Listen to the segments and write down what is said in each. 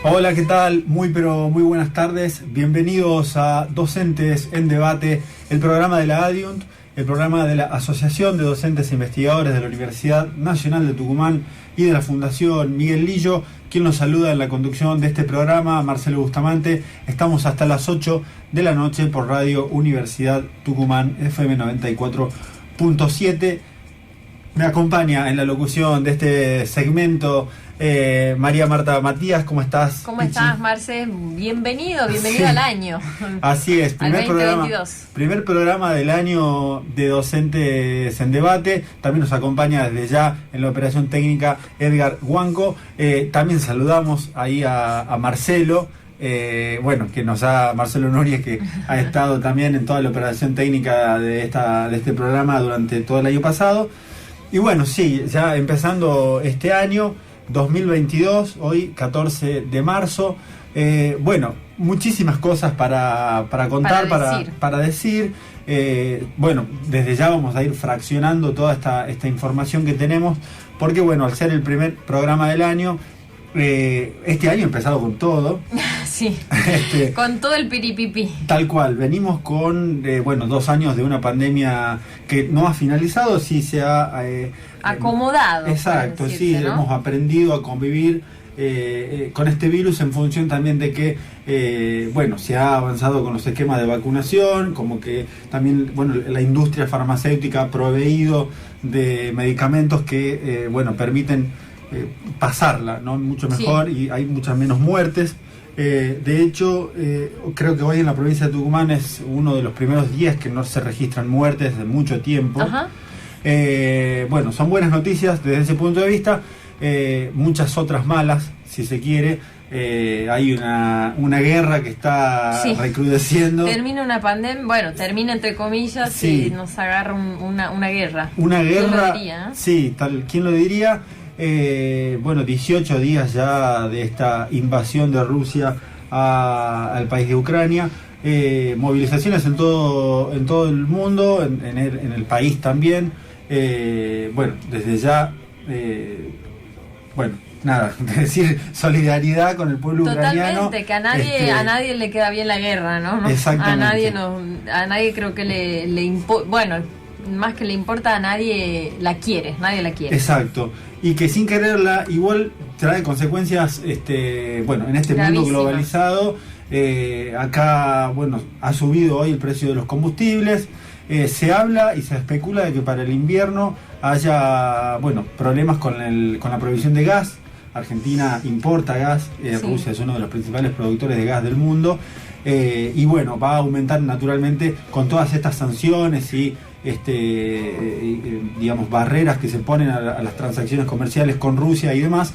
Hola, ¿qué tal? Muy buenas tardes. Bienvenidos a Docentes en Debate, el programa de la ADIUNT, el programa de la Asociación de Docentes e Investigadores de la Universidad Nacional de Tucumán y de la Fundación Miguel Lillo. Quien nos saluda en la conducción de este programa, Marcelo Bustamante. Estamos hasta las 8 de la noche por Radio Universidad Tucumán, FM 94.7. Me acompaña en la locución de este segmento María Marta Matías. ¿Cómo estás? ¿Cómo estás, Marce? Bienvenido al año. Así es, primer programa del año de Docentes en Debate. También nos acompaña desde ya en la operación técnica Edgar Huanco. También saludamos ahí a Marcelo. Marcelo Núñez, que ha estado también en toda la operación técnica de este programa durante todo el año pasado. Y bueno, sí, ya empezando este año 2022, hoy 14 de marzo, muchísimas cosas para contar, para decir. Desde ya vamos a ir fraccionando toda esta información que tenemos, porque al ser el primer programa del año, este año ha empezado con todo. Sí, con todo el piripipi. Tal cual, venimos con 2 años de una pandemia que no ha finalizado, sí se ha acomodado. Exacto, sí, ¿no? Hemos aprendido a convivir con este virus en función también de que se ha avanzado con los esquemas de vacunación, como que también la industria farmacéutica ha proveído de medicamentos que permiten pasarla, ¿no? Mucho mejor, sí. Y hay muchas menos muertes. De hecho, creo que hoy en la provincia de Tucumán es uno de los primeros días que no se registran muertes de mucho tiempo. Ajá. Son buenas noticias desde ese punto de vista. Muchas otras malas, si se quiere. Hay una guerra que está recrudeciendo. Termina una pandemia, termina entre comillas, sí. Y nos agarra una guerra. Una guerra, ¿quién lo diría? Sí, ¿quién lo diría? 18 días ya de esta invasión de Rusia al país de Ucrania. Movilizaciones en todo el mundo, en el país también. Desde ya, decir solidaridad con el pueblo ucraniano. Totalmente, que a nadie le queda bien la guerra, ¿no? Exactamente. A nadie creo que le importa, más que le importa, a nadie la quiere. Exacto. Y que sin quererla igual trae consecuencias, en este gravísimas. Mundo globalizado. Acá, ha subido hoy el precio de los combustibles. Se habla y se especula de que para el invierno haya, problemas con la provisión de gas. Argentina importa gas, sí. Rusia es uno de los principales productores de gas del mundo. Va a aumentar naturalmente con todas estas sanciones y barreras que se ponen a las transacciones comerciales con Rusia y demás.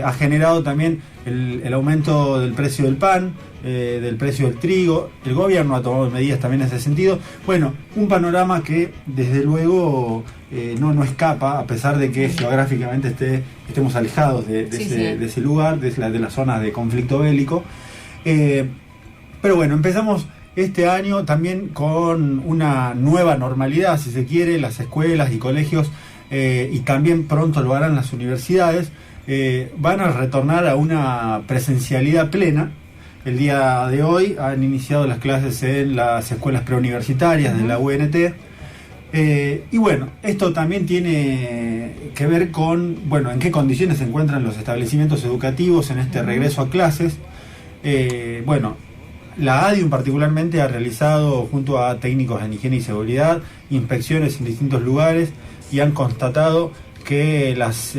Ha generado también el aumento del precio del pan, del precio del trigo. El gobierno ha tomado medidas también en ese sentido. Un panorama que desde luego no escapa, a pesar de que geográficamente estemos alejados de ese lugar, de la zona de conflicto bélico. Empezamos este año también con una nueva normalidad, si se quiere. Las escuelas y colegios, y también pronto lo harán las universidades, van a retornar a una presencialidad plena. El día de hoy han iniciado las clases en las escuelas preuniversitarias de la UNT. Esto también tiene que ver con, en qué condiciones se encuentran los establecimientos educativos en este regreso a clases. La ADIUM particularmente ha realizado, junto a técnicos en higiene y seguridad, inspecciones en distintos lugares y han constatado que las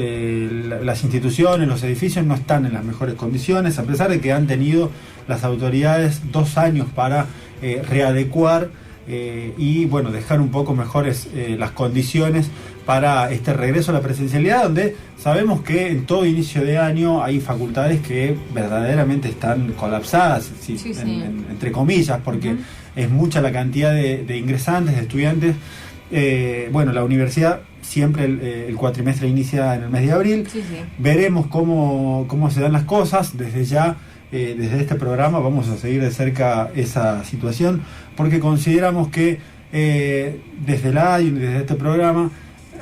instituciones, los edificios no están en las mejores condiciones, a pesar de que han tenido las autoridades 2 años para readecuar y dejar un poco mejores las condiciones para este regreso a la presencialidad, donde sabemos que en todo inicio de año hay facultades que verdaderamente están colapsadas, entre comillas, porque es mucha la cantidad de ingresantes, de estudiantes. La universidad siempre el cuatrimestre inicia en el mes de abril. Veremos cómo se dan las cosas. Desde ya, desde este programa vamos a seguir de cerca esa situación, porque consideramos que desde la ADIUM, desde este programa,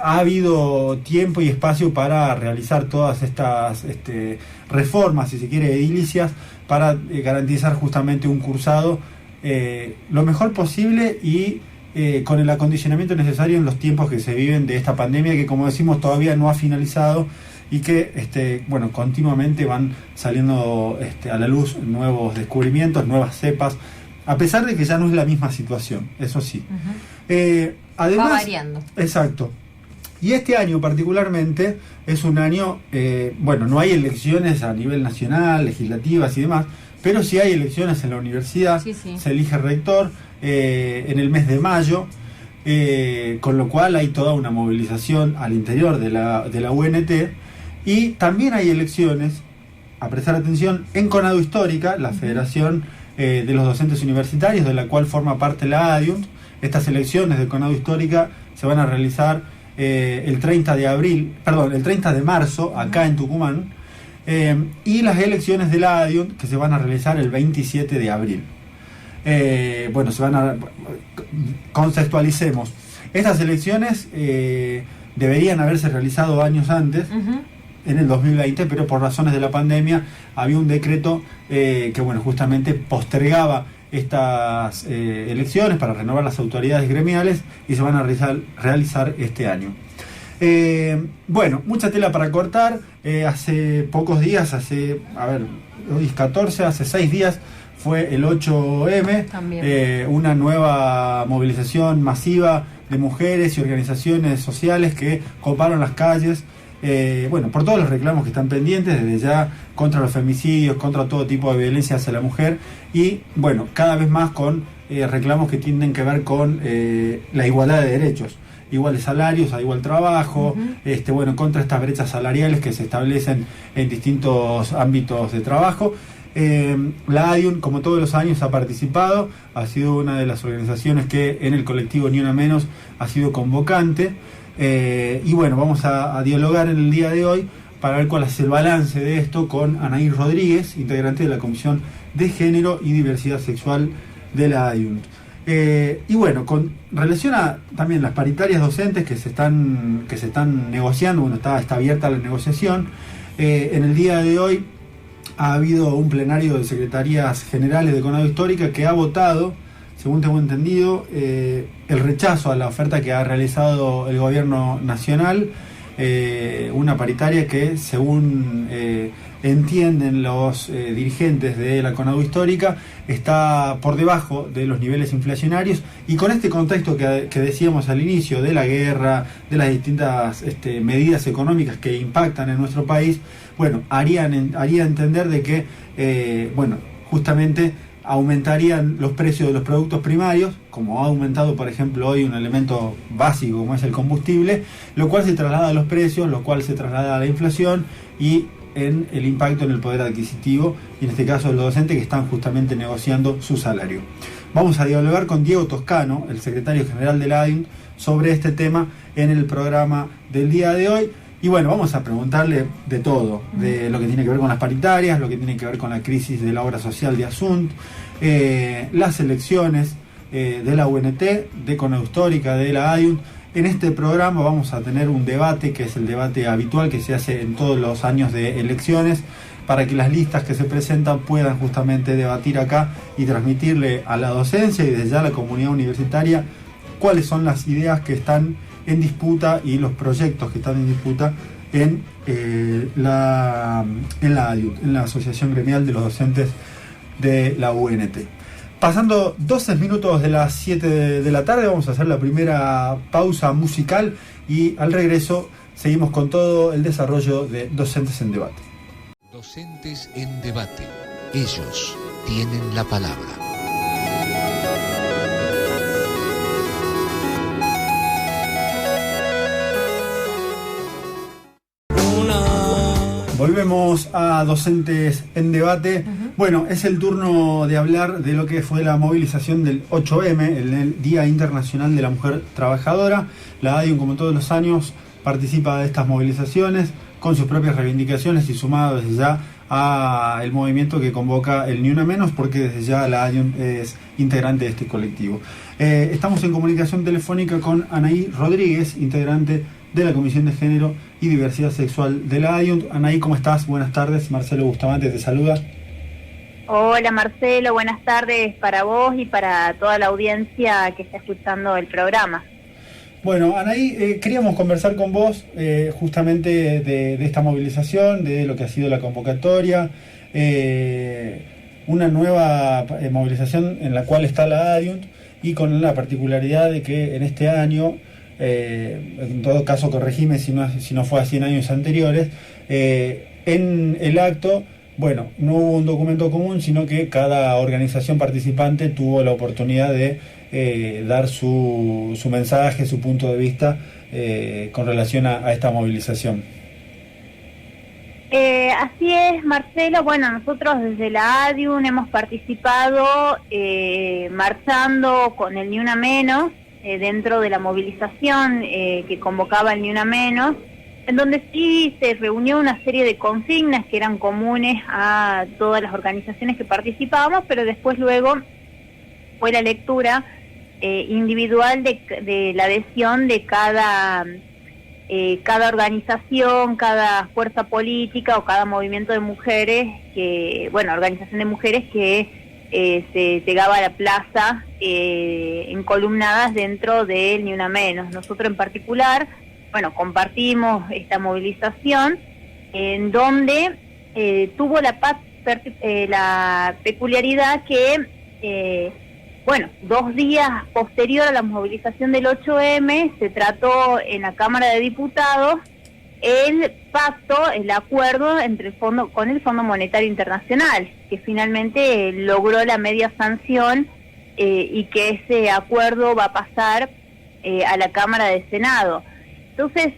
ha habido tiempo y espacio para realizar todas estas reformas, si se quiere, edilicias, para garantizar justamente un cursado lo mejor posible y con el acondicionamiento necesario en los tiempos que se viven de esta pandemia, que como decimos todavía no ha finalizado y que continuamente van saliendo a la luz nuevos descubrimientos, nuevas cepas, a pesar de que ya no es la misma situación, eso sí. Además, va variando. Exacto. Y este año particularmente es un año, no hay elecciones a nivel nacional, legislativas y demás, pero sí hay elecciones en la universidad, sí. Se elige rector en el mes de mayo, con lo cual hay toda una movilización al interior de la UNT, y también hay elecciones, a prestar atención, en Conadu Histórica, la Federación de los Docentes Universitarios, de la cual forma parte la ADIUNT. Estas elecciones de Conadu Histórica se van a realizar el 30 de marzo, acá en Tucumán, y las elecciones de la ADIUNT que se van a realizar el 27 de abril. Contextualicemos. Estas elecciones deberían haberse realizado años antes, en el 2020, pero por razones de la pandemia había un decreto que justamente postergaba estas elecciones para renovar las autoridades gremiales y se van a realizar este año. Mucha tela para cortar. Hace pocos días, hoy es 14, hace 6 días fue el 8M, una nueva movilización masiva de mujeres y organizaciones sociales que coparon las calles, por todos los reclamos que están pendientes, desde ya contra los femicidios, contra todo tipo de violencia hacia la mujer, y cada vez más con reclamos que tienen que ver con la igualdad de derechos, iguales salarios a igual trabajo, contra estas brechas salariales que se establecen en distintos ámbitos de trabajo. La ADIUN, como todos los años, ha participado, ha sido una de las organizaciones que en el colectivo Ni Una Menos ha sido convocante, vamos a dialogar en el día de hoy para ver cuál es el balance de esto con Anaí Rodríguez, integrante de la Comisión de Género y Diversidad Sexual de la ADIUN. Con relación a también las paritarias docentes que se están negociando, está abierta la negociación. En el día de hoy ha habido un plenario de secretarías generales de Conadu Histórica que ha votado, según tengo entendido, el rechazo a la oferta que ha realizado el gobierno nacional, una paritaria que, según entienden los dirigentes de la Conadu Histórica, está por debajo de los niveles inflacionarios, y con este contexto que decíamos al inicio de la guerra, de las distintas medidas económicas que impactan en nuestro país, haría entender de que justamente aumentarían los precios de los productos primarios, como ha aumentado, por ejemplo, hoy un elemento básico como es el combustible, lo cual se traslada a los precios, lo cual se traslada a la inflación y en el impacto en el poder adquisitivo, y en este caso de los docentes que están justamente negociando su salario. Vamos a dialogar con Diego Toscano, el secretario general de la ADIUN, sobre este tema en el programa del día de hoy. Y vamos a preguntarle de todo, de lo que tiene que ver con las paritarias, lo que tiene que ver con la crisis de la obra social de Asunt, las elecciones de la UNT, de Conadu Histórica, de la ADIUN. En este programa vamos a tener un debate, que es el debate habitual que se hace en todos los años de elecciones, para que las listas que se presentan puedan justamente debatir acá y transmitirle a la docencia y desde ya a la comunidad universitaria cuáles son las ideas que están en disputa y los proyectos que están en disputa en la ADIUT, en la Asociación Gremial de los Docentes de la UNT. Pasando 12 minutos de las 7 de la tarde, vamos a hacer la primera pausa musical y al regreso seguimos con todo el desarrollo de Docentes en Debate. Docentes en Debate. Ellos tienen la palabra. Volvemos a Docentes en Debate. Es el turno de hablar de lo que fue la movilización del 8M, el Día Internacional de la Mujer Trabajadora. La ADIUN, como todos los años, participa de estas movilizaciones con sus propias reivindicaciones y sumado desde ya a el movimiento que convoca el Ni Una Menos, porque desde ya la ADIUN es integrante de este colectivo. Estamos en comunicación telefónica con Anaí Rodríguez, integrante de la Comisión de Género y Diversidad Sexual de la ADIUNT. Anaí, ¿cómo estás? Buenas tardes. Marcelo Bustamante te saluda. Hola Marcelo, buenas tardes para vos y para toda la audiencia que está escuchando el programa. Bueno, Anaí, queríamos conversar con vos justamente de esta movilización, de lo que ha sido la convocatoria, una nueva movilización en la cual está la ADIUNT y con la particularidad de que en este año, en todo caso corregime si no fue así en años anteriores, en el acto, bueno, no hubo un documento común, sino que cada organización participante tuvo la oportunidad de dar su mensaje, su punto de vista con relación a esta movilización. Así es, Marcelo. Bueno, nosotros desde la ADIUN hemos participado marchando con el Ni Una Menos dentro de la movilización que convocaba el Ni Una Menos, en donde sí se reunió una serie de consignas que eran comunes a todas las organizaciones que participábamos, pero después luego fue la lectura individual de la adhesión de cada organización, cada fuerza política o cada movimiento de mujeres, organización de mujeres que se llegaba a la plaza encolumnadas dentro del Ni Una Menos. Nosotros en particular, compartimos esta movilización en donde tuvo la peculiaridad que 2 días posterior a la movilización del 8M se trató en la Cámara de Diputados el pacto, el acuerdo con el Fondo Monetario Internacional, que finalmente logró la media sanción y que ese acuerdo va a pasar a la Cámara de Senado. Entonces,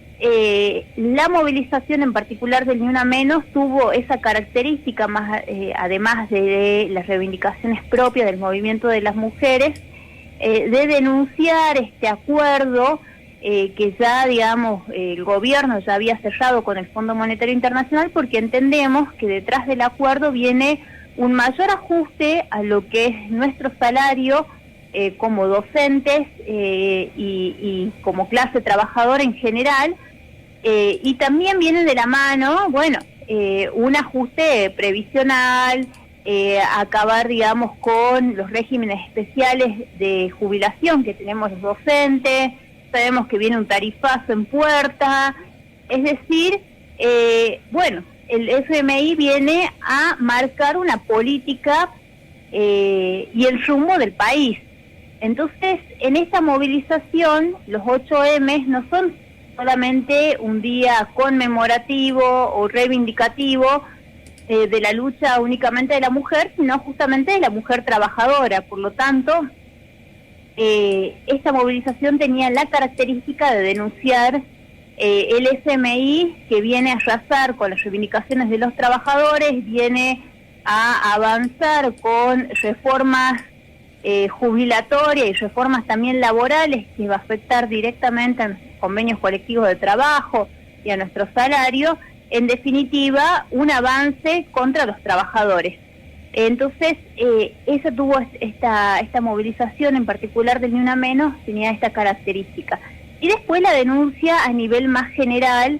la movilización en particular del Ni Una Menos tuvo esa característica, además de las reivindicaciones propias del movimiento de las mujeres, de denunciar este acuerdo que ya, el gobierno ya había cerrado con el Fondo Monetario Internacional, porque entendemos que detrás del acuerdo viene un mayor ajuste a lo que es nuestro salario como docentes y como clase trabajadora en general, y también viene de la mano, un ajuste previsional, acabar, con los regímenes especiales de jubilación que tenemos los docentes. Sabemos que viene un tarifazo en puerta, es decir, el FMI viene a marcar una política y el rumbo del país. Entonces, en esta movilización, los 8M no son solamente un día conmemorativo o reivindicativo de la lucha únicamente de la mujer, sino justamente de la mujer trabajadora. Por lo tanto, esta movilización tenía la característica de denunciar el FMI, que viene a arrasar con las reivindicaciones de los trabajadores, viene a avanzar con reformas jubilatorias y reformas también laborales que va a afectar directamente a nuestros convenios colectivos de trabajo y a nuestro salario. En definitiva, un avance contra los trabajadores. Entonces, esa tuvo esta movilización en particular del Ni Una Menos, tenía esta característica. Y después la denuncia a nivel más general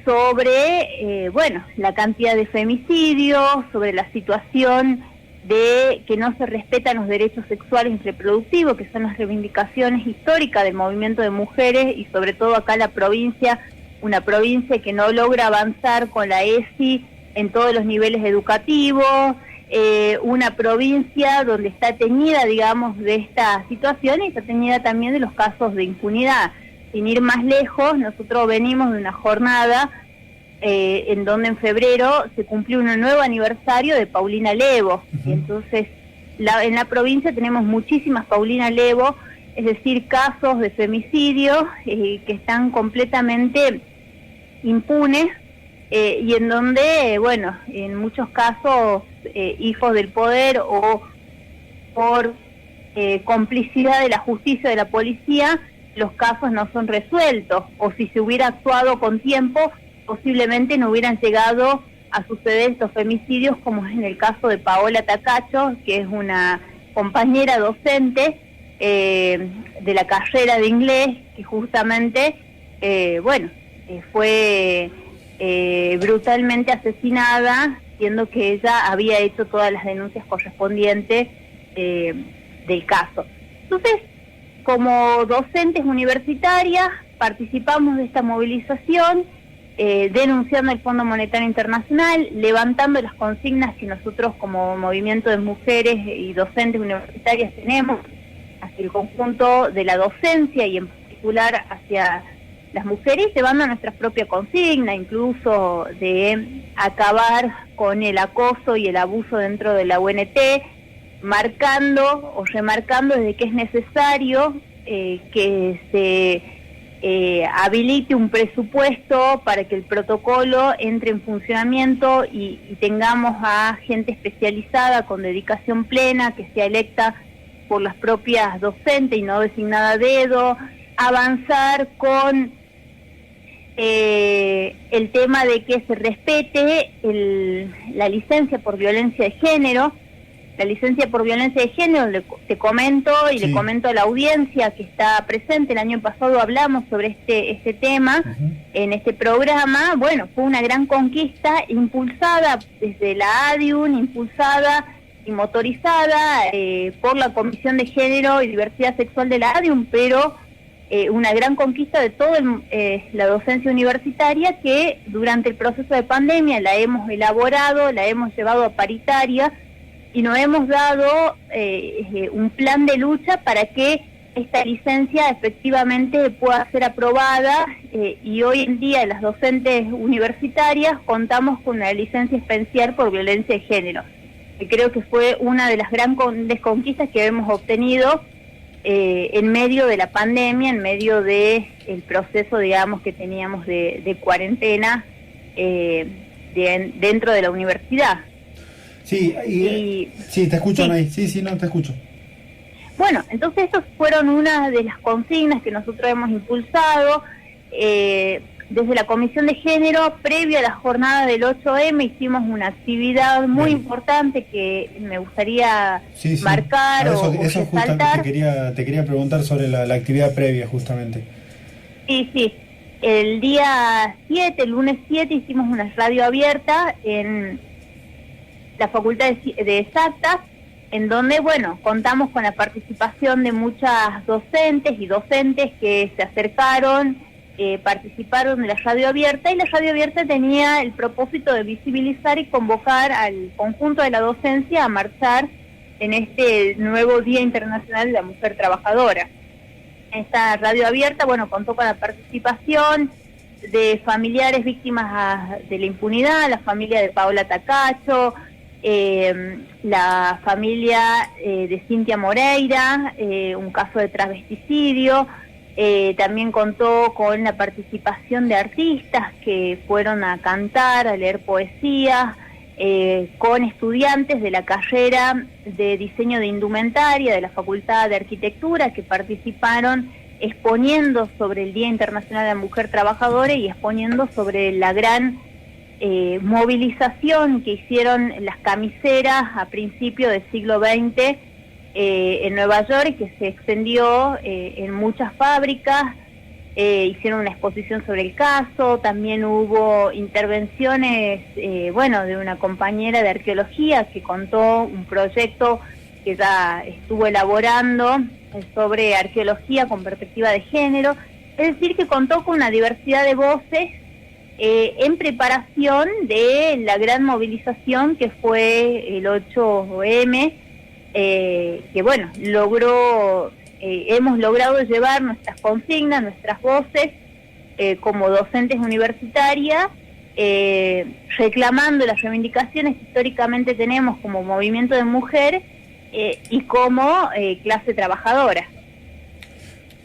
sobre, la cantidad de femicidios, sobre la situación de que no se respetan los derechos sexuales y reproductivos, que son las reivindicaciones históricas del movimiento de mujeres, y sobre todo acá la provincia, una provincia que no logra avanzar con la ESI en todos los niveles educativos, una provincia donde está teñida, de esta situación, y está teñida también de los casos de impunidad. Sin ir más lejos, nosotros venimos de una jornada en donde en febrero se cumplió un nuevo aniversario de Paulina Levo. Uh-huh. Entonces, en la provincia tenemos muchísimas Paulina Levo, es decir, casos de femicidio que están completamente impunes, y en donde, en muchos casos, hijos del poder o por complicidad de la justicia, de la policía, los casos no son resueltos, o si se hubiera actuado con tiempo, posiblemente no hubieran llegado a suceder estos femicidios, como es en el caso de Paola Tacacho, que es una compañera docente de la carrera de inglés, que justamente fue brutalmente asesinada, siendo que ella había hecho todas las denuncias correspondientes del caso. Entonces, como docentes universitarias, participamos de esta movilización, denunciando el Fondo Monetario Internacional, levantando las consignas que nosotros como movimiento de mujeres y docentes universitarias tenemos hacia el conjunto de la docencia y en particular hacia las mujeres, llevando nuestra propia consigna, incluso de acabar con el acoso y el abuso dentro de la UNT, marcando o remarcando desde que es necesario que se habilite un presupuesto para que el protocolo entre en funcionamiento y tengamos a gente especializada con dedicación plena, que sea electa por las propias docentes y no designada a dedo, avanzar con el tema de que se respete la licencia por violencia de género. La licencia por violencia de género, te comento y le comento a la audiencia que está presente, el año pasado hablamos sobre este tema en este programa. Bueno, fue una gran conquista impulsada desde la ADIUN, impulsada y motorizada por la Comisión de Género y Diversidad Sexual de la ADIUN, pero una gran conquista de toda la docencia universitaria, que durante el proceso de pandemia la hemos elaborado, la hemos llevado a paritaria y nos hemos dado un plan de lucha para que esta licencia efectivamente pueda ser aprobada, y hoy en día las docentes universitarias contamos con una licencia especial por violencia de género, que creo que fue una de las grandes conquistas que hemos obtenido en medio de la pandemia, en medio de el proceso, digamos, que teníamos de cuarentena dentro de la universidad. Sí, sí, te escucho, Anaí. Sí, no, te escucho. Bueno, entonces estas fueron una de las consignas que nosotros hemos impulsado desde la Comisión de Género. Previo a la jornada del 8M hicimos una actividad muy importante que me gustaría marcar eso o resaltar. Justamente te quería preguntar sobre la actividad previa, justamente. Sí. El día 7, el lunes 7, hicimos una radio abierta en la Facultad de Exactas, en donde, bueno, contamos con la participación de muchas docentes y docentes que se acercaron, participaron de la radio abierta, y la radio abierta tenía el propósito de visibilizar y convocar al conjunto de la docencia a marchar en este nuevo Día Internacional de la Mujer Trabajadora. Esta radio abierta, bueno, contó con la participación de familiares víctimas de la impunidad, la familia de Paola Tacacho, la familia de Cintia Moreira, un caso de travesticidio. También contó con la participación de artistas que fueron a cantar, a leer poesías, con estudiantes de la carrera de diseño de indumentaria de la Facultad de Arquitectura, que participaron exponiendo sobre el Día Internacional de la Mujer Trabajadora y exponiendo sobre la gran movilización que hicieron las camiseras a principios del siglo XX en Nueva York, que se extendió en muchas fábricas. Hicieron una exposición sobre el caso. También hubo intervenciones de una compañera de arqueología que contó un proyecto que ya estuvo elaborando sobre arqueología con perspectiva de género. Es decir, que contó con una diversidad de voces en preparación de la gran movilización que fue el 8M, que bueno, hemos logrado llevar nuestras consignas, nuestras voces como docentes universitarias, reclamando las reivindicaciones que históricamente tenemos como movimiento de mujeres y como clase trabajadora.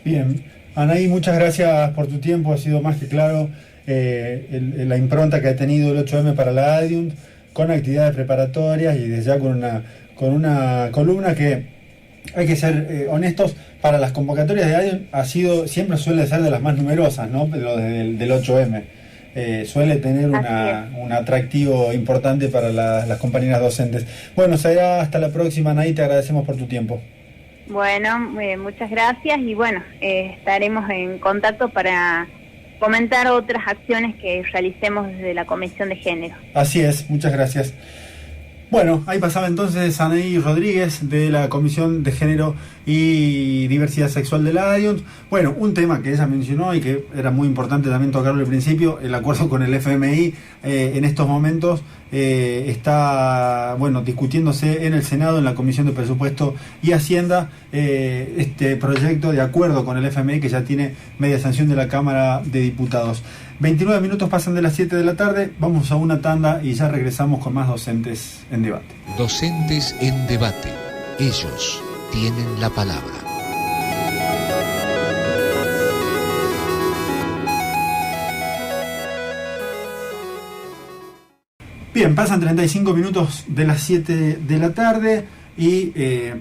Bien, Anaí, muchas gracias por tu tiempo, ha sido más que claro la impronta que ha tenido el 8M para la ADIUN, con actividades preparatorias y desde ya con una columna que, hay que ser honestos, para las convocatorias de ADIUN siempre suele ser de las más numerosas, ¿no? Lo del 8M. Suele tener un atractivo importante para las compañeras docentes. Bueno, será hasta la próxima, Anaí, te agradecemos por tu tiempo. Bueno, muchas gracias y bueno, estaremos en contacto para comentar otras acciones que realicemos desde la Comisión de Género. Así es, muchas gracias. Bueno, ahí pasaba entonces Anaí Rodríguez de la Comisión de Género y Diversidad Sexual de la ADIUNT. Bueno, un tema que ella mencionó y que era muy importante también tocarlo al principio, el acuerdo con el FMI en estos momentos está, bueno, discutiéndose en el Senado, en la Comisión de Presupuesto y Hacienda, este proyecto de acuerdo con el FMI que ya tiene media sanción de la Cámara de Diputados. 29 minutos pasan de las 7 de la tarde, vamos a una tanda y ya regresamos con más docentes en debate. Docentes en debate. Ellos tienen la palabra. Bien, pasan 35 minutos de las 7 de la tarde y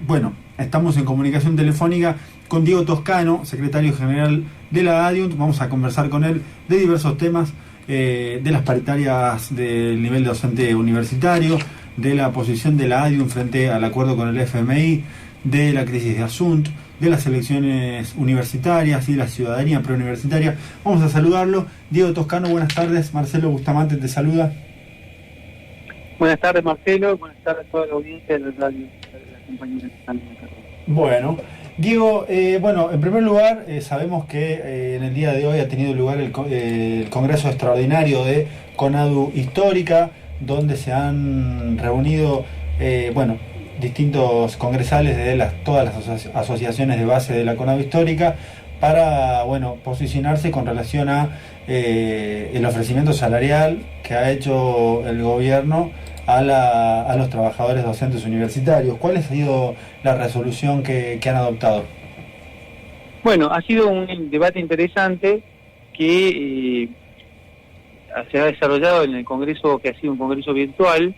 bueno, estamos en comunicación telefónica con Diego Toscano, secretario general de la ADIUNT. Vamos a conversar con él de diversos temas, de las paritarias del nivel docente universitario, de la posición de la ADIUNT frente al acuerdo con el FMI, de la crisis de Asunt, de las elecciones universitarias y de la ciudadanía preuniversitaria. Vamos a saludarlo. Diego Toscano, buenas tardes. Marcelo Bustamante te saluda. Buenas tardes, Marcelo. Buenas tardes a toda la audiencia de la radio, de las compañeras que están en el cargo. Bueno, Diego, bueno, en primer lugar, sabemos que en el día de hoy ha tenido lugar el Congreso Extraordinario de CONADU Histórica, donde se han reunido, bueno, distintos congresales de todas las asociaciones de base de la CONADU Histórica para, bueno, posicionarse con relación a el ofrecimiento salarial que ha hecho el gobierno a los trabajadores docentes universitarios. ¿Cuál ha sido la resolución que han adoptado? Bueno, ha sido un debate interesante que se ha desarrollado en el Congreso, que ha sido un Congreso virtual,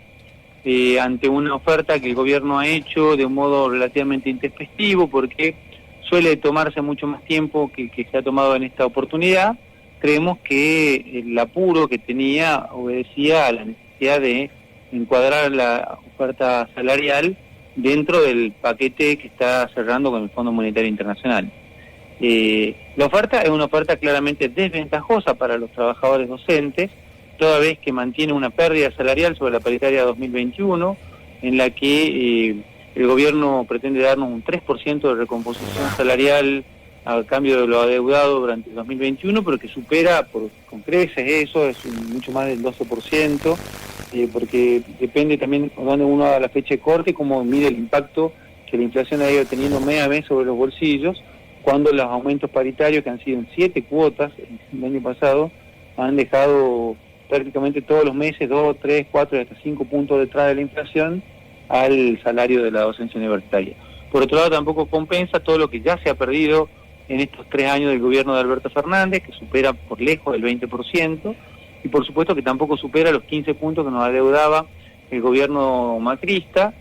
ante una oferta que el gobierno ha hecho de un modo relativamente intempestivo, porque suele tomarse mucho más tiempo que se ha tomado en esta oportunidad. Creemos que el apuro que tenía obedecía a la necesidad de encuadrar la oferta salarial dentro del paquete que está cerrando con el Fondo Monetario Internacional. La oferta es una oferta claramente desventajosa para los trabajadores docentes, toda vez que mantiene una pérdida salarial sobre la paritaria 2021, en la que el gobierno pretende darnos un 3% de recomposición salarial a cambio de lo adeudado durante el 2021, pero que supera con creces eso, es mucho más del 12%, porque depende también de dónde uno haga la fecha de corte y cómo mide el impacto que la inflación ha ido teniendo mes a mes sobre los bolsillos, cuando los aumentos paritarios, que han sido en 7 cuotas el año pasado, han dejado prácticamente todos los meses 2, 3, 4 y hasta 5 puntos detrás de la inflación al salario de la docencia universitaria. Por otro lado, tampoco compensa todo lo que ya se ha perdido en estos 3 años del gobierno de Alberto Fernández, que supera por lejos el 20%, y por supuesto que tampoco supera los 15 puntos que nos adeudaba el gobierno macrista,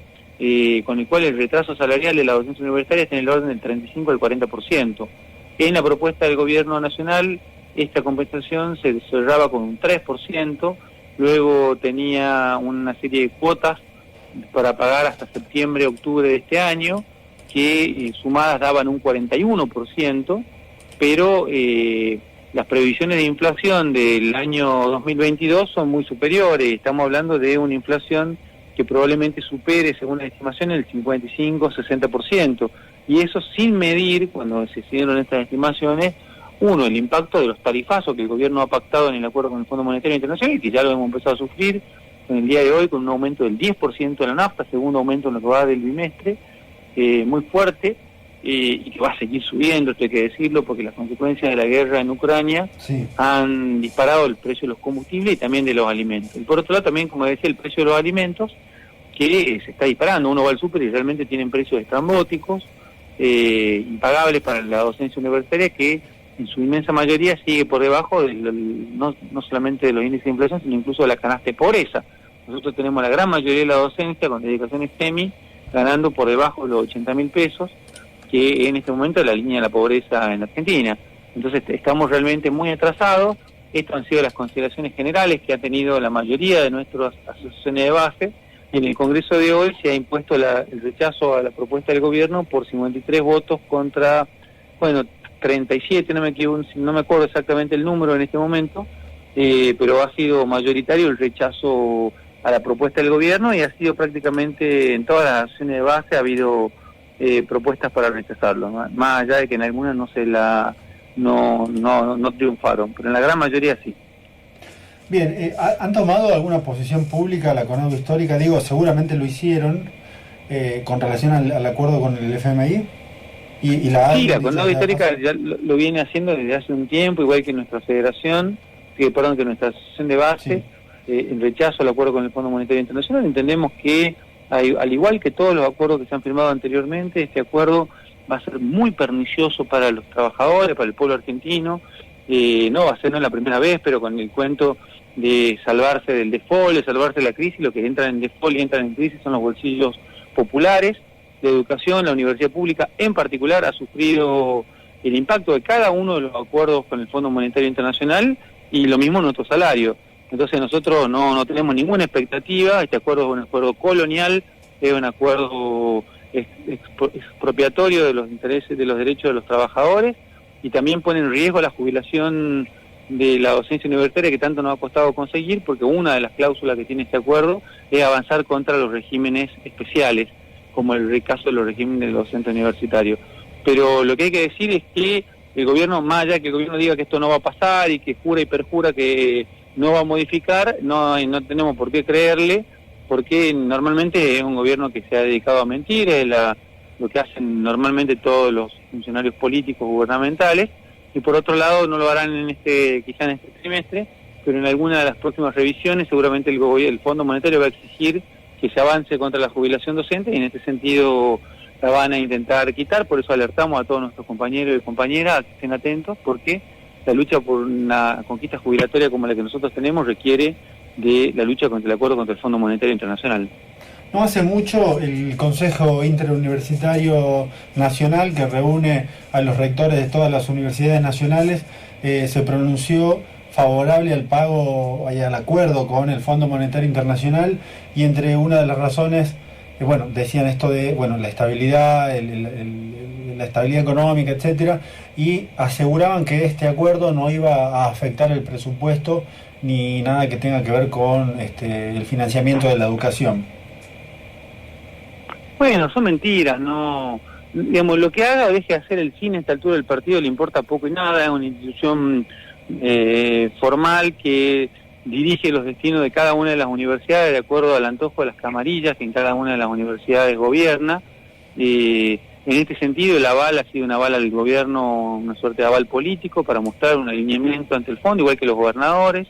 con el cual el retraso salarial de la docencia universitaria está en el orden del 35 al 40%. En la propuesta del gobierno nacional, esta compensación se cerraba con un 3%, luego tenía una serie de cuotas para pagar hasta septiembre, octubre de este año, que sumadas daban un 41%, pero las previsiones de inflación del año 2022 son muy superiores. Estamos hablando de una inflación que probablemente supere, según la estimación, el 55-60%, y eso sin medir, cuando se hicieron estas estimaciones, uno, el impacto de los tarifazos que el gobierno ha pactado en el acuerdo con el Fondo Monetario Internacional, y que ya lo hemos empezado a sufrir en el día de hoy con un aumento del 10% de la nafta, segundo aumento en lo que va del bimestre, muy fuerte, y que va a seguir subiendo, esto hay que decirlo, porque las consecuencias de la guerra en Ucrania han disparado el precio de los combustibles y también de los alimentos. Y por otro lado también, como decía, el precio de los alimentos, que se está disparando. Uno va al súper y realmente tienen precios estrambóticos, impagables para la docencia universitaria, que en su inmensa mayoría sigue por debajo no solamente de los índices de inflación, sino incluso de la canasta de pobreza. Nosotros tenemos la gran mayoría de la docencia con dedicaciones STEMI ganando por debajo de los 80.000 pesos, que en este momento es la línea de la pobreza en Argentina. Entonces estamos realmente muy atrasados. Estas han sido las consideraciones generales que ha tenido la mayoría de nuestras asociaciones de base. En el Congreso de hoy se ha impuesto el rechazo a la propuesta del gobierno por 53 votos contra, bueno, 37, no me acuerdo exactamente el número en este momento, pero ha sido mayoritario el rechazo a la propuesta del gobierno, y ha sido prácticamente en todas las acciones de base ha habido propuestas para rechazarlo, más allá de que en algunas no triunfaron, pero en la gran mayoría sí. Bien, ¿han tomado alguna posición pública la CONADU histórica? Digo, seguramente lo hicieron con relación al acuerdo con el FMI. Sí, la CONADU histórica ya lo viene haciendo desde hace un tiempo, igual que nuestra federación, que nuestra asociación de base, en rechazo al acuerdo con el Fondo Monetario Internacional. Entendemos que, al igual que todos los acuerdos que se han firmado anteriormente, este acuerdo va a ser muy pernicioso para los trabajadores, para el pueblo argentino. No va a ser la primera vez, pero con el cuento de salvarse del default, de salvarse de la crisis, lo que entra en default y entran en crisis son los bolsillos populares. La educación, la universidad pública en particular, ha sufrido el impacto de cada uno de los acuerdos con el Fondo Monetario Internacional, y lo mismo nuestro salario. Entonces nosotros no tenemos ninguna expectativa. Este acuerdo es un acuerdo colonial, es un acuerdo expropiatorio de los intereses, de los derechos de los trabajadores, y también pone en riesgo la jubilación de la docencia universitaria, que tanto nos ha costado conseguir, porque una de las cláusulas que tiene este acuerdo es avanzar contra los regímenes especiales, como el caso de los regímenes del docente universitario. Pero lo que hay que decir es que el gobierno, más allá que el gobierno diga que esto no va a pasar y que jura y perjura que no va a modificar, no tenemos por qué creerle, porque normalmente es un gobierno que se ha dedicado a mentir, es lo que hacen normalmente todos los funcionarios políticos gubernamentales, y por otro lado no lo harán quizá en este trimestre, pero en alguna de las próximas revisiones seguramente el Fondo Monetario va a exigir que se avance contra la jubilación docente, y en este sentido la van a intentar quitar. Por eso alertamos a todos nuestros compañeros y compañeras a que estén atentos, porque la lucha por una conquista jubilatoria como la que nosotros tenemos requiere de la lucha contra el acuerdo contra el Fondo Monetario Internacional. No hace mucho el Consejo Interuniversitario Nacional, que reúne a los rectores de todas las universidades nacionales, se pronunció favorable al pago y al acuerdo con el Fondo Monetario Internacional, y entre una de las razones, decían esto de la estabilidad, la estabilidad económica, etcétera, y aseguraban que este acuerdo no iba a afectar el presupuesto ni nada que tenga que ver con el financiamiento de la educación. Bueno, son mentiras, no. Digamos, lo que haga o deje de hacer el CIN a esta altura del partido le importa poco y nada. Es una institución formal que dirige los destinos de cada una de las universidades de acuerdo al antojo de las camarillas que en cada una de las universidades gobierna. En este sentido, el aval ha sido un aval al gobierno, una suerte de aval político para mostrar un alineamiento ante el fondo, igual que los gobernadores,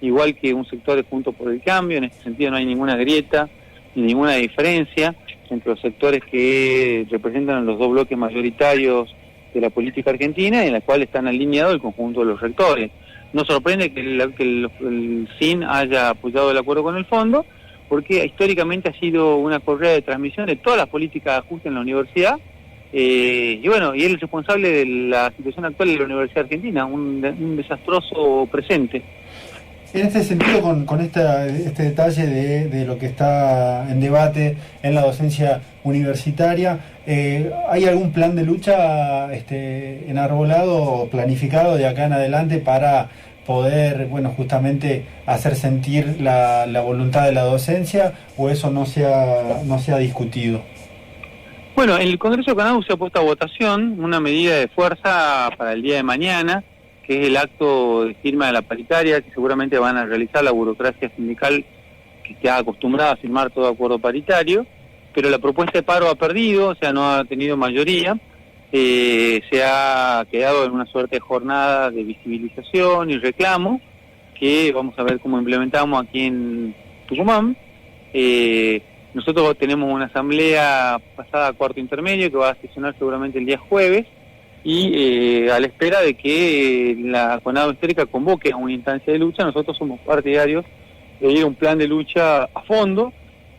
igual que un sector de Juntos por el Cambio. En este sentido no hay ninguna grieta ni ninguna diferencia entre los sectores que representan los dos bloques mayoritarios de la política argentina, en la cual están alineados el conjunto de los rectores. No sorprende que el CIN haya apoyado el acuerdo con el fondo, porque históricamente ha sido una correa de transmisión de todas las políticas de ajuste en la universidad, y él es responsable de la situación actual de la Universidad Argentina, un desastroso presente. En este sentido, con este detalle de lo que está en debate en la docencia universitaria, ¿hay algún plan de lucha enarbolado o planificado de acá en adelante para poder, justamente hacer sentir la voluntad de la docencia, o eso no se ha discutido? Bueno, en el Congreso de CONADU se ha puesto a votación una medida de fuerza para el día de mañana, que es el acto de firma de la paritaria, que seguramente van a realizar la burocracia sindical que está acostumbrada a firmar todo acuerdo paritario, pero la propuesta de paro ha perdido, o sea, no ha tenido mayoría, se ha quedado en una suerte de jornada de visibilización y reclamo, que vamos a ver cómo implementamos aquí en Tucumán. Nosotros tenemos una asamblea pasada a cuarto intermedio que va a sesionar seguramente el día jueves, y a la espera de que la CONADU histórica convoque a una instancia de lucha. Nosotros somos partidarios de ir a un plan de lucha a fondo,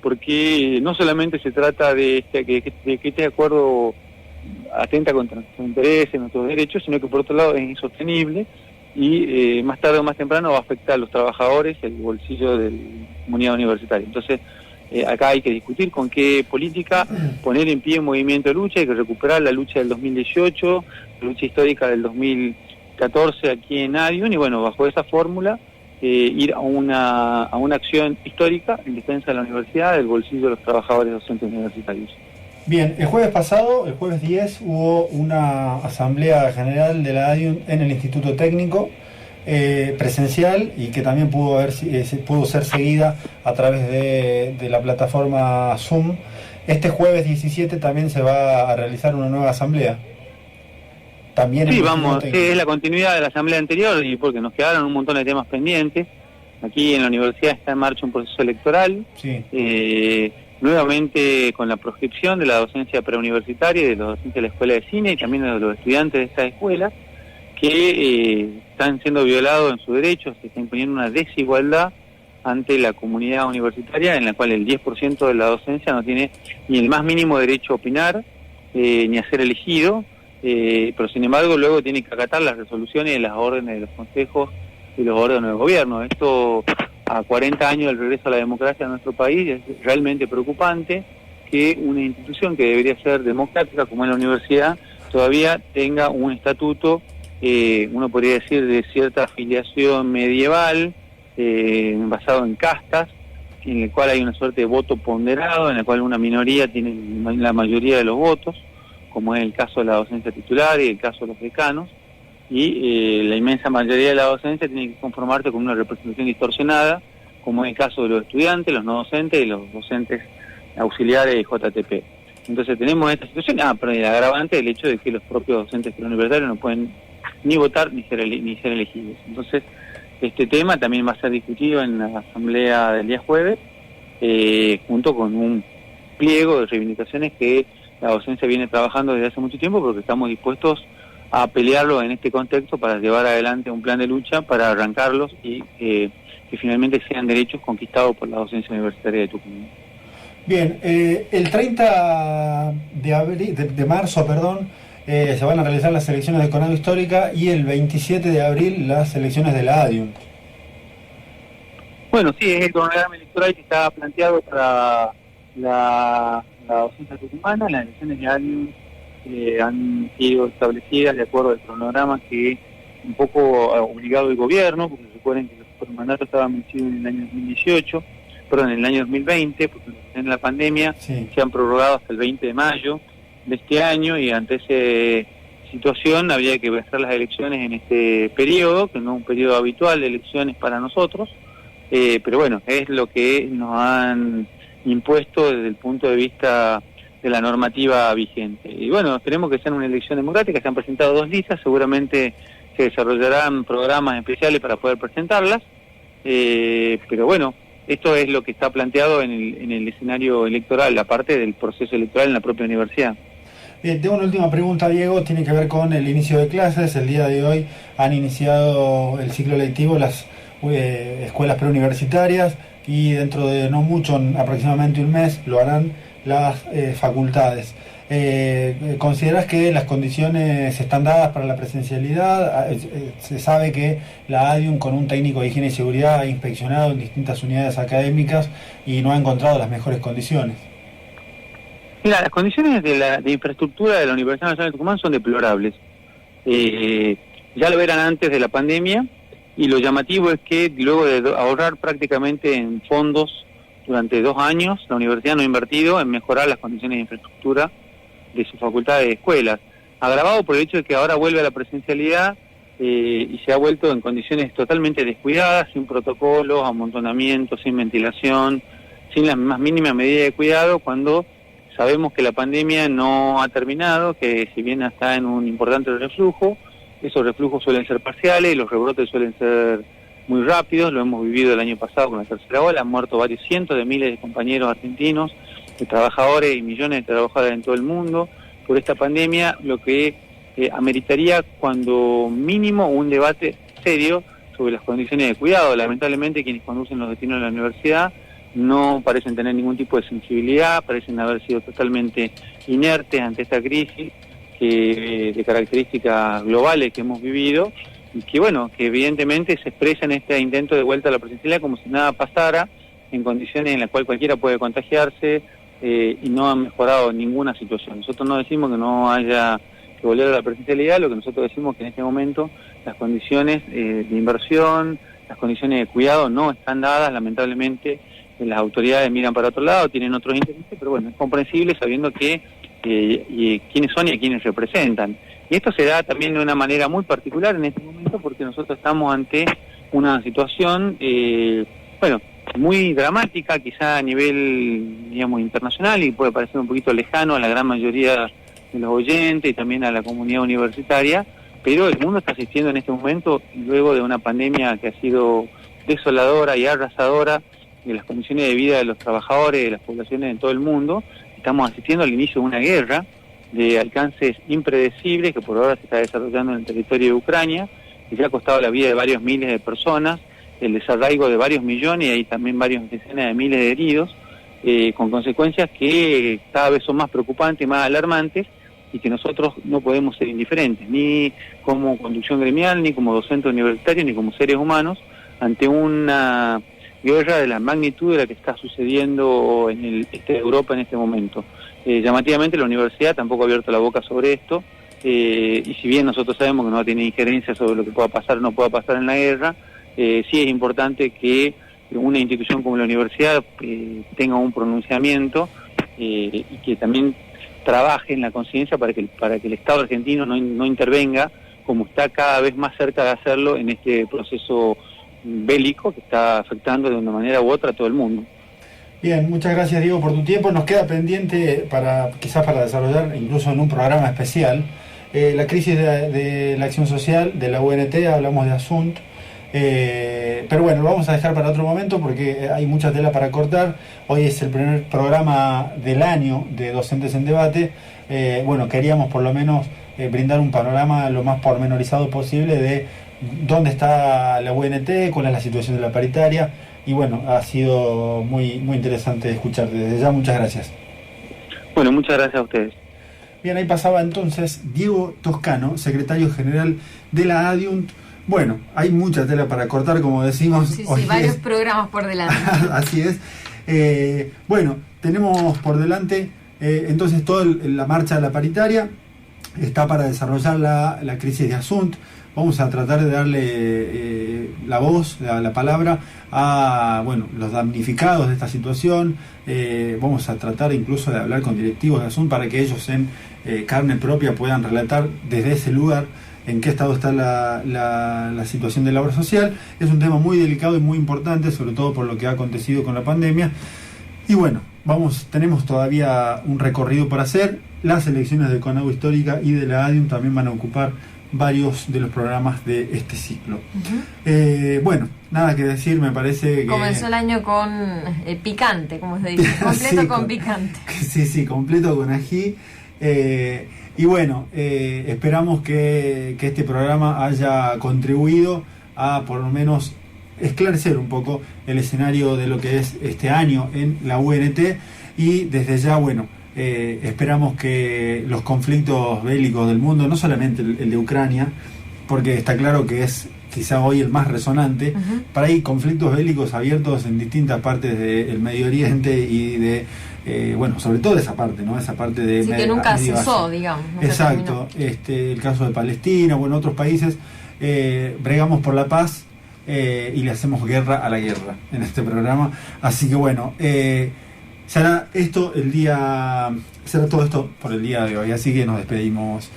porque no solamente se trata de que este acuerdo atenta contra nuestros intereses, nuestros derechos, sino que por otro lado es insostenible, y más tarde o más temprano va a afectar a los trabajadores, el bolsillo de la comunidad universitaria. Entonces acá hay que discutir con qué política poner en pie un movimiento de lucha. Hay que recuperar la lucha del 2018, la lucha histórica del 2014 aquí en Adium, y bueno, bajo esa fórmula ir a una acción histórica en defensa de la universidad, del bolsillo de los trabajadores docentes universitarios. Bien, el jueves pasado, el jueves 10, hubo una asamblea general de la Adium en el Instituto Técnico, presencial, y que también pudo ser seguida a través de la plataforma Zoom. Este jueves 17 también se va a realizar una nueva asamblea. También sí, vamos, es la continuidad de la asamblea anterior, y porque nos quedaron un montón de temas pendientes. Aquí en la universidad está en marcha un proceso electoral, sí. Nuevamente con la proscripción de la docencia preuniversitaria y de los docentes de la escuela de cine y también de los estudiantes de estas escuelas, que están siendo violados en sus derechos. Se está imponiendo una desigualdad ante la comunidad universitaria, en la cual el 10% de la docencia no tiene ni el más mínimo derecho a opinar, ni a ser elegido, pero sin embargo luego tiene que acatar las resoluciones y las órdenes de los consejos y los órdenes del gobierno. Esto, a 40 años del regreso a la democracia en nuestro país, es realmente preocupante que una institución que debería ser democrática, como es la universidad, todavía tenga un estatuto, uno podría decir, de cierta afiliación medieval, basado en castas, en el cual hay una suerte de voto ponderado, en el cual una minoría tiene la mayoría de los votos, como es el caso de la docencia titular y el caso de los decanos, y la inmensa mayoría de la docencia tiene que conformarse con una representación distorsionada, como es el caso de los estudiantes, los no docentes y los docentes auxiliares y JTP. Entonces tenemos esta situación, pero el agravante del hecho de que los propios docentes preuniversitarios no pueden ni votar ni ser elegidos. Entonces este tema también va a ser discutido en la asamblea del día jueves, junto con un pliego de reivindicaciones que la docencia viene trabajando desde hace mucho tiempo, porque estamos dispuestos a pelearlo en este contexto para llevar adelante un plan de lucha para arrancarlos y que finalmente sean derechos conquistados por la docencia universitaria de Tucumán. Bien, el 30 de marzo, se van a realizar las elecciones de Conado Histórica, y el 27 de abril las elecciones de la Adium. Bueno, sí, es el cronograma electoral que está planteado para la docencia tucumana. Las elecciones de Adium han sido establecidas de acuerdo al cronograma que un poco ha obligado el gobierno, porque recuerden que los mandatos estaban vencidos en el año 2018, en el año 2020, porque en la pandemia sí, se han prorrogado hasta el 20 de mayo de este año, y ante esa situación había que hacer las elecciones en este periodo, que no es un periodo habitual de elecciones para nosotros, pero bueno, es lo que nos han impuesto desde el punto de vista de la normativa vigente. Y bueno, esperemos que sea una elección democrática. Se han presentado 2 listas, seguramente se desarrollarán programas especiales para poder presentarlas, pero bueno, esto es lo que está planteado en el escenario electoral, la parte del proceso electoral en la propia universidad. Tengo una última pregunta, Diego, tiene que ver con el inicio de clases. El día de hoy han iniciado el ciclo lectivo las escuelas preuniversitarias, y dentro de no mucho, aproximadamente un mes, lo harán las facultades. ¿Consideras que las condiciones están dadas para la presencialidad? Se sabe que la Adium, con un técnico de higiene y seguridad, ha inspeccionado en distintas unidades académicas y no ha encontrado las mejores condiciones. Mira, las condiciones de infraestructura de la Universidad Nacional de Tucumán son deplorables. Ya lo eran antes de la pandemia, y lo llamativo es que luego de ahorrar prácticamente en fondos durante 2 años, la universidad no ha invertido en mejorar las condiciones de infraestructura de su facultad de escuelas, agravado por el hecho de que ahora vuelve a la presencialidad, y se ha vuelto en condiciones totalmente descuidadas, sin protocolos, amontonamiento, sin ventilación, sin la más mínima medida de cuidado, cuando sabemos que la pandemia no ha terminado, que si bien está en un importante reflujo, esos reflujos suelen ser parciales y los rebrotes suelen ser muy rápidos. Lo hemos vivido el año pasado con la tercera ola, han muerto varios cientos de miles de compañeros argentinos, de trabajadores y millones de trabajadores en todo el mundo por esta pandemia, lo que ameritaría cuando mínimo un debate serio sobre las condiciones de cuidado. Lamentablemente quienes conducen los destinos de la universidad no parecen tener ningún tipo de sensibilidad, parecen haber sido totalmente inertes ante esta crisis de características globales que hemos vivido, y que bueno, que evidentemente se expresa en este intento de vuelta a la presencialidad como si nada pasara, en condiciones en las cuales cualquiera puede contagiarse y no han mejorado ninguna situación. Nosotros no decimos que no haya que volver a la presencialidad, lo que nosotros decimos es que en este momento las condiciones de inversión, las condiciones de cuidado no están dadas, lamentablemente las autoridades miran para otro lado, tienen otros intereses, pero bueno, es comprensible sabiendo que quiénes son y a quiénes representan. Y esto se da también de una manera muy particular en este momento porque nosotros estamos ante una situación, muy dramática, quizá a nivel, digamos, internacional, y puede parecer un poquito lejano a la gran mayoría de los oyentes y también a la comunidad universitaria, pero el mundo está asistiendo en este momento, luego de una pandemia que ha sido desoladora y arrasadora de las condiciones de vida de los trabajadores, de las poblaciones en todo el mundo. Estamos asistiendo al inicio de una guerra de alcances impredecibles que por ahora se está desarrollando en el territorio de Ucrania, que ya ha costado la vida de varios miles de personas, el desarraigo de varios millones y hay también varias decenas de miles de heridos, con consecuencias que cada vez son más preocupantes, más alarmantes, y que nosotros no podemos ser indiferentes, ni como conducción gremial, ni como docentes universitarios, ni como seres humanos, ante una guerra de la magnitud de la que está sucediendo en el este de Europa en este momento. Llamativamente la universidad tampoco ha abierto la boca sobre esto, y si bien nosotros sabemos que no tiene injerencia sobre lo que pueda pasar o no pueda pasar en la guerra, sí es importante que una institución como la universidad tenga un pronunciamiento y que también trabaje en la conciencia para que el Estado argentino no intervenga, como está cada vez más cerca de hacerlo en este proceso bélico que está afectando de una manera u otra a todo el mundo. Bien, muchas gracias, Diego, por tu tiempo. Nos queda pendiente quizás para desarrollar incluso en un programa especial la crisis de la acción social de la UNT. Hablamos de ASUNT, pero bueno, lo vamos a dejar para otro momento porque hay mucha tela para cortar. Hoy es el primer programa del año de Docentes en Debate. Queríamos por lo menos brindar un panorama lo más pormenorizado posible de dónde está la UNT, cuál es la situación de la paritaria, y bueno, ha sido muy, muy interesante escucharte. Desde ya, muchas gracias. Bueno, muchas gracias a ustedes. Bien, ahí pasaba entonces Diego Toscano, secretario general de la ADIUNT. Bueno, hay mucha tela para cortar, como decimos. Sí, varios programas por delante. Así es. Tenemos por delante entonces toda la marcha de la paritaria. Está para desarrollar la crisis de ASUNT. Vamos a tratar de darle la voz, la palabra a los damnificados de esta situación. Vamos a tratar incluso de hablar con directivos de ASUNT para que ellos en carne propia puedan relatar desde ese lugar en qué estado está la situación de la obra social. Es un tema muy delicado y muy importante, sobre todo por lo que ha acontecido con la pandemia. Y bueno, tenemos todavía un recorrido por hacer. Las elecciones de CONAGUA Histórica y de la ADIUNT también van a ocupar varios de los programas de este ciclo. Nada que decir, me parece que... Comenzó el año con picante, como se dice, completo sí, con picante. Sí, completo con ají. Esperamos que este programa haya contribuido a por lo menos esclarecer un poco el escenario de lo que es este año en la UNT, y desde ya, esperamos que los conflictos bélicos del mundo, no solamente el de Ucrania, porque está claro que es quizá hoy el más resonante, para ahí conflictos bélicos abiertos en distintas partes del Medio Oriente y de, sobre todo esa parte, ¿no? Esa parte de... Sí, que nunca cesó, digamos. Exacto, el caso de Palestina, otros países, bregamos por la paz y le hacemos guerra a la guerra en este programa, así que será todo esto por el día de hoy, así que nos despedimos.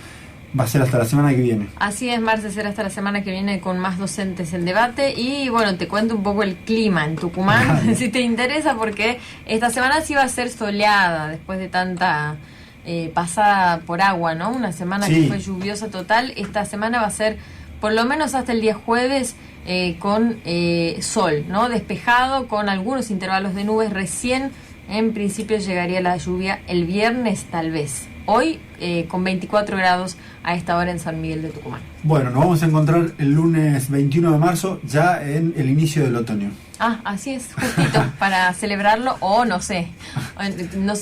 Va a ser hasta la semana que viene. Así es, Marce, será hasta la semana que viene con más Docentes en Debate. Y te cuento un poco el clima en Tucumán, si te interesa, porque esta semana sí va a ser soleada después de tanta pasada por agua, ¿no? Una semana que fue lluviosa total. Esta semana va a ser, por lo menos hasta el día jueves, con sol, ¿no? Despejado, con algunos intervalos de nubes. Recién, en principio, llegaría la lluvia el viernes, tal vez. Hoy, con 24 grados a esta hora en San Miguel de Tucumán. Bueno, nos vamos a encontrar el lunes 21 de marzo, ya en el inicio del otoño. Así es, justito, para celebrarlo, o no sé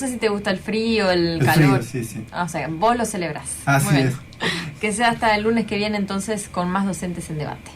si te gusta el frío, el calor. Frío, sí. O sea, vos lo celebrás. Así es. Que sea hasta el lunes que viene, entonces, con más Docentes en Debate.